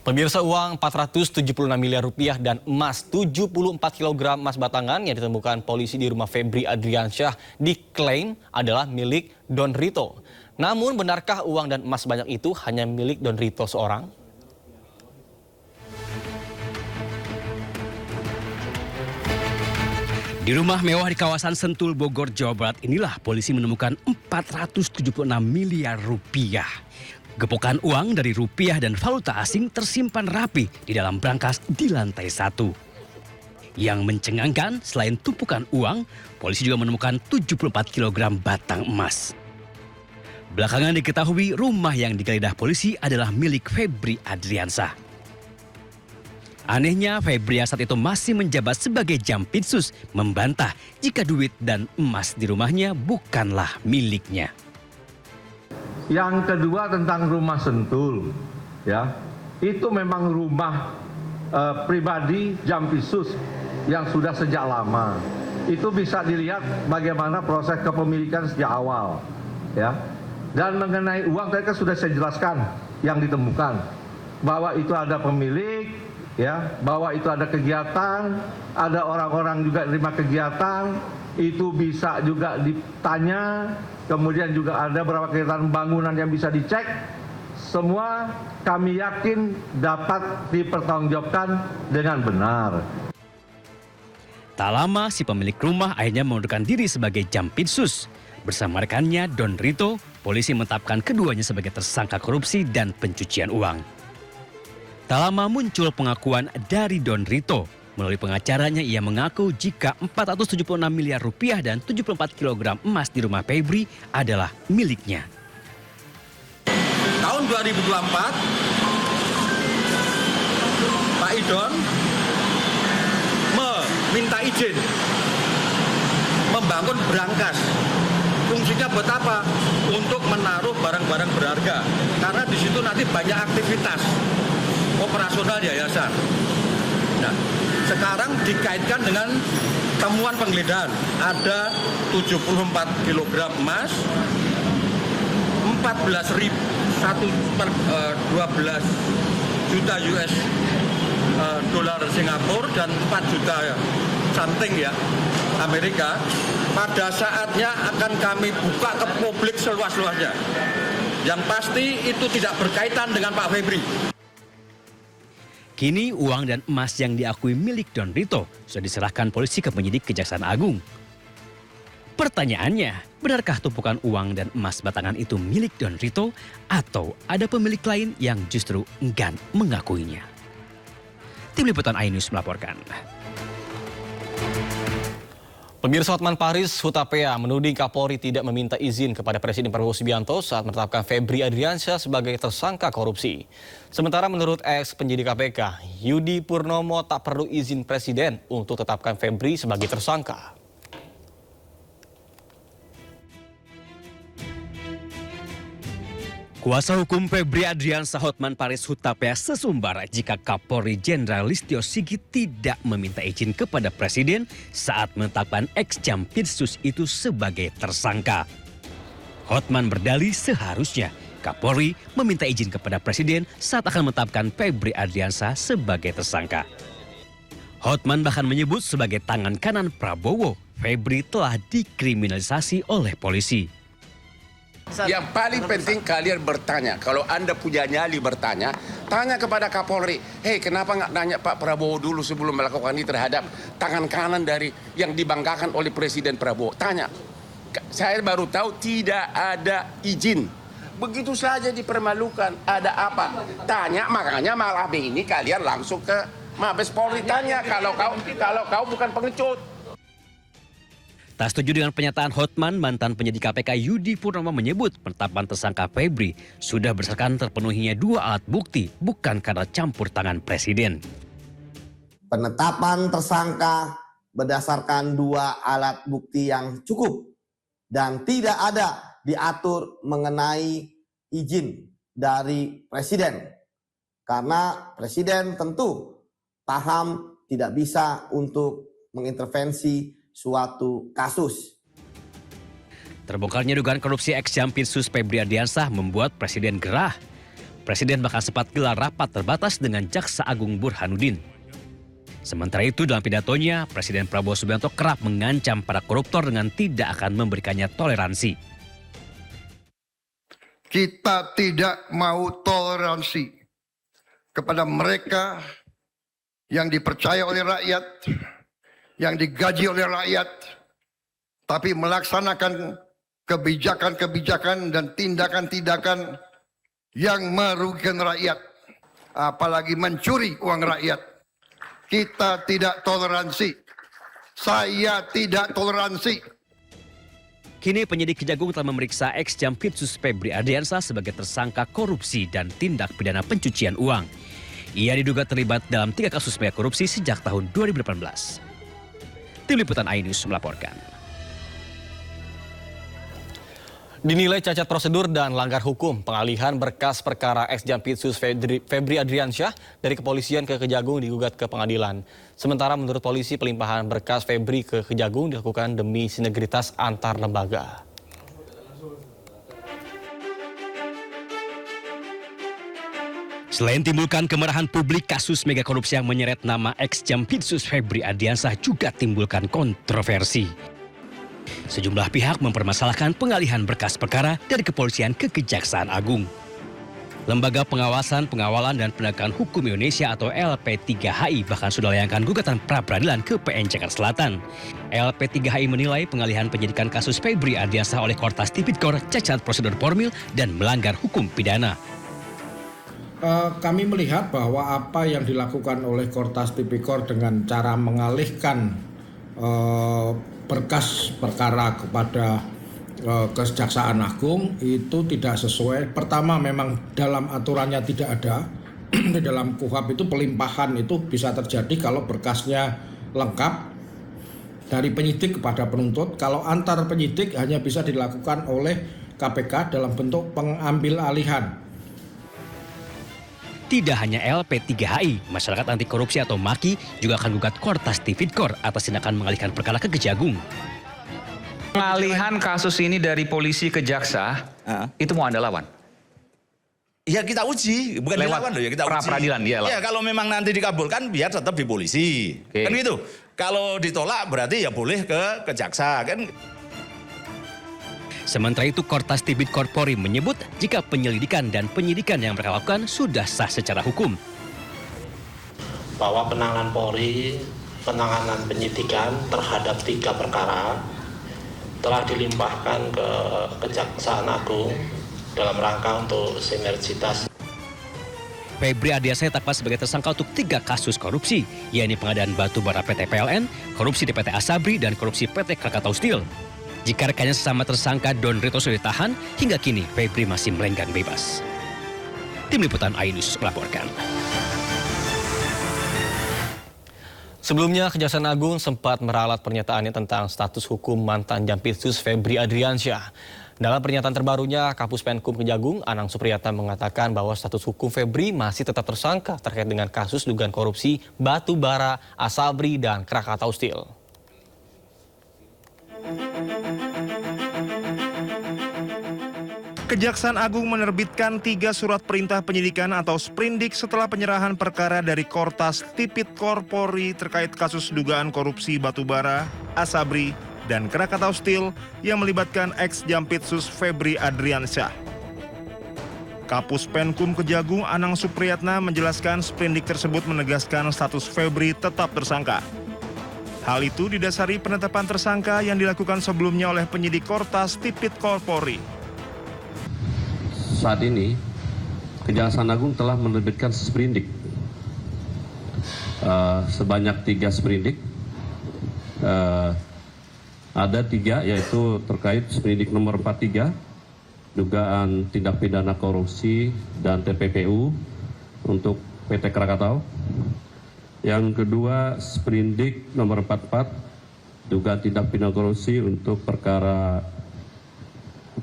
Pemirsa, uang 476 miliar rupiah dan emas 74 kg emas batangan yang ditemukan polisi di rumah Febri Adriansyah diklaim adalah milik Don Rito. Namun benarkah uang dan emas sebanyak itu hanya milik Don Rito seorang? Di rumah mewah di kawasan Sentul, Bogor, Jawa Barat inilah polisi menemukan 476 miliar rupiah. Gepokan uang dari rupiah dan valuta asing tersimpan rapi di dalam brankas di lantai 1. Yang mencengangkan, selain tumpukan uang, polisi juga menemukan 74 kg batang emas. Belakangan diketahui rumah yang digeledah polisi adalah milik Febri Adriansyah. Anehnya, Febri saat itu masih menjabat sebagai Jampitsus, membantah jika duit dan emas di rumahnya bukanlah miliknya. Yang kedua tentang rumah Sentul, ya, itu memang rumah pribadi Jampitsus yang sudah sejak lama. Itu bisa dilihat bagaimana proses kepemilikan sejak awal, ya. Dan mengenai uang tadi kan sudah saya jelaskan yang ditemukan bahwa itu ada pemilik, ya, bahwa itu ada kegiatan, ada orang-orang juga terima kegiatan, itu bisa juga ditanya. Kemudian juga ada beberapa kegiatan bangunan yang bisa dicek. Semua kami yakin dapat dipertanggungjawabkan dengan benar. Tak lama si pemilik rumah akhirnya mengundurkan diri sebagai Jampitsus. Bersama rekannya Don Rito, polisi menetapkan keduanya sebagai tersangka korupsi dan pencucian uang. Tak lama muncul pengakuan dari Don Rito. Melalui pengacaranya, ia mengaku jika 476 miliar rupiah dan 74 kg emas di rumah Febri adalah miliknya. Tahun 2024, Pak Idon meminta izin membangun brankas. Fungsinya buat apa? Untuk menaruh barang-barang berharga. Karena di situ nanti banyak aktivitas operasional yayasan. Nah, sekarang dikaitkan dengan temuan penggeledahan. Ada 74 kg emas, 12 juta US dolar Singapura dan 4 juta something ya Amerika. Pada saatnya akan kami buka ke publik seluas-luasnya. Yang pasti itu tidak berkaitan dengan Pak Febri. Kini uang dan emas yang diakui milik Don Rito sudah diserahkan polisi ke penyidik Kejaksaan Agung. Pertanyaannya, benarkah tumpukan uang dan emas batangan itu milik Don Rito atau ada pemilik lain yang justru enggan mengakuinya? Tim Liputan iNews melaporkan. Pemirsa, Hotman Paris Hutapea menuding Kapolri tidak meminta izin kepada Presiden Prabowo Subianto saat menetapkan Febri Adriansyah sebagai tersangka korupsi. Sementara menurut ex-penyidik KPK, Yudi Purnomo tak perlu izin Presiden untuk tetapkan Febri sebagai tersangka. Kuasa hukum Febri Adriansyah Hotman Paris Hutapea sesumbar jika Kapolri Jenderal Listio Sigit tidak meminta izin kepada Presiden saat menetapkan ex-Jampitsus itu sebagai tersangka. Hotman berdalih seharusnya Kapolri meminta izin kepada Presiden saat akan menetapkan Febri Adriansyah sebagai tersangka. Hotman bahkan menyebut sebagai tangan kanan Prabowo, Febri telah dikriminalisasi oleh polisi. Yang paling penting kalian bertanya. Kalau Anda punya nyali bertanya, tanya kepada Kapolri. Hei, kenapa nggak nanya Pak Prabowo dulu sebelum melakukan ini terhadap tangan kanan dari yang dibanggakan oleh Presiden Prabowo? Tanya. Saya baru tahu tidak ada izin. Begitu saja dipermalukan. Ada apa? Tanya, makanya malam ini kalian langsung ke Mabes Polri tanya kalau kau bukan pengecut. Tak setuju dengan pernyataan Hotman, mantan penyidik KPK Yudi Purnomo menyebut penetapan tersangka Febri sudah berdasarkan terpenuhinya 2 alat bukti, bukan karena campur tangan Presiden. Penetapan tersangka berdasarkan 2 alat bukti yang cukup dan tidak ada diatur mengenai izin dari Presiden. Karena Presiden tentu paham tidak bisa untuk mengintervensi suatu kasus. Terbongkarnya dugaan korupsi ex-Jampitsus Febri Adriansyah membuat Presiden gerah. Presiden bahkan sempat gelar rapat terbatas dengan Jaksa Agung Burhanuddin. Sementara itu dalam pidatonya, Presiden Prabowo Subianto kerap mengancam para koruptor dengan tidak akan memberikannya toleransi. Kita tidak mau toleransi kepada mereka yang dipercaya oleh rakyat, yang digaji oleh rakyat, tapi melaksanakan kebijakan-kebijakan dan tindakan-tindakan yang merugikan rakyat, apalagi mencuri uang rakyat. Kita tidak toleransi. Saya tidak toleransi. Kini penyidik Kejagung telah memeriksa ex-Jampitsus Febri Ardiansah sebagai tersangka korupsi dan tindak pidana pencucian uang. Ia diduga terlibat dalam 3 kasus mega korupsi sejak tahun 2018. Tim Liputan iNews melaporkan. Dinilai cacat prosedur dan langgar hukum, pengalihan berkas perkara ex-Jampitsus Febri Ardiansyah dari kepolisian ke Kejagung digugat ke pengadilan. Sementara menurut polisi, pelimpahan berkas Febri ke Kejagung dilakukan demi sinergitas antar lembaga. Selain timbulkan kemarahan publik, kasus mega korupsi yang menyeret nama ex-Jampitsus Febri Ardiansyah juga timbulkan kontroversi. Sejumlah pihak mempermasalahkan pengalihan berkas perkara dari kepolisian ke Kejaksaan Agung. Lembaga Pengawasan, Pengawalan, dan Penegakan Hukum Indonesia atau LP3HI bahkan sudah melayangkan gugatan pra-peradilan ke PN Jakarta Selatan. LP3HI menilai pengalihan penyidikan kasus Febri Ardiansyah oleh Kortas Tipikor cacat prosedur formil dan melanggar hukum pidana. Kami melihat bahwa apa yang dilakukan oleh Kortas Tipikor dengan cara mengalihkan berkas perkara kepada Kejaksaan Agung itu tidak sesuai. Pertama, memang dalam aturannya tidak ada. Di dalam KUHP itu pelimpahan itu bisa terjadi kalau berkasnya lengkap dari penyidik kepada penuntut. Kalau antar penyidik hanya bisa dilakukan oleh KPK dalam bentuk pengambil alihan. Tidak hanya LP3HI, masyarakat anti korupsi atau MAKI juga akan gugat Kortas Tipikor atas tindakan mengalihkan perkara ke Kejagung. Pengalihan kasus ini dari polisi ke jaksa, itu mau Anda lawan? Ya kita uji, bukan Lewat dilawan loh ya, kita uji. pra-peradilan, Ya kalau memang nanti dikabulkan biar tetap di polisi. Oke. Kan gitu. Kalau ditolak berarti ya boleh ke jaksa kan. Sementara itu, Kortas Tipikor Polri menyebut jika penyelidikan dan penyidikan yang mereka lakukan sudah sah secara hukum. Bahwa penanganan Polri, penanganan penyidikan terhadap 3 perkara telah dilimpahkan ke Kejaksaan Agung dalam rangka untuk sinergitas. Febri Ardiansyah ditetapkan sebagai tersangka untuk 3 kasus korupsi, yakni pengadaan batu bara PT PLN, korupsi di PT Asabri, dan korupsi PT Krakatau Steel. Jika rekannya sesama tersangka Don Rito sudah ditahan, hingga kini Febri masih melenggang bebas. Tim Liputan iNews melaporkan. Sebelumnya, Kejaksaan Agung sempat meralat pernyataannya tentang status hukum mantan Jampitsus Febri Ardiansyah. Dalam pernyataan terbarunya, Kapus Penkum Kejagung, Anang Supriyatna mengatakan bahwa status hukum Febri masih tetap tersangka terkait dengan kasus dugaan korupsi batu bara, Asabri, dan Krakatau Steel. Kejaksaan Agung menerbitkan 3 surat perintah penyidikan atau sprindik setelah penyerahan perkara dari Kortas Tipikor Polri terkait kasus dugaan korupsi batubara, Asabri, dan Krakatau Steel yang melibatkan ex-Jampitsus Febri Ardiansyah. Kapus Penkum Kejagung Anang Supriyatna menjelaskan sprindik tersebut menegaskan status Febri tetap tersangka. Hal itu didasari penetapan tersangka yang dilakukan sebelumnya oleh penyidik Kortas Tipikor Polri. Saat ini, Kejaksaan Agung telah menerbitkan sprindik sebanyak 3 sprindik. Ada 3, yaitu terkait sprindik nomor 43, dugaan tindak pidana korupsi dan TPPU untuk PT Krakatau. Yang kedua, sprindik nomor 44, dugaan tindak pidana korupsi untuk perkara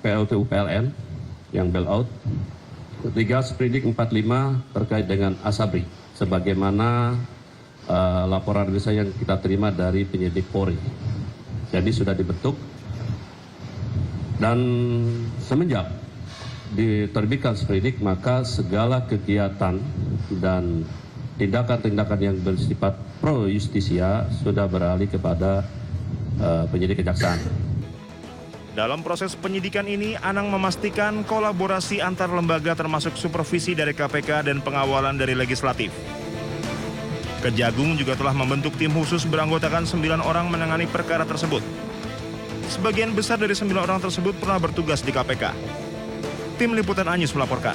PLTU PLN yang bailout. Ketiga, sprindik 45 terkait dengan Asabri, sebagaimana laporan riset yang kita terima dari penyidik Polri. Jadi sudah dibentuk, dan semenjak diterbitkan sprindik, maka segala kegiatan dan tindakan-tindakan yang bersifat pro justisia sudah beralih kepada penyidik kejaksaan. Dalam proses penyidikan ini, Anang memastikan kolaborasi antar lembaga termasuk supervisi dari KPK dan pengawalan dari legislatif. Kejagung juga telah membentuk tim khusus beranggotakan 9 orang menangani perkara tersebut. Sebagian besar dari 9 orang tersebut pernah bertugas di KPK. Tim Liputan Anyus melaporkan.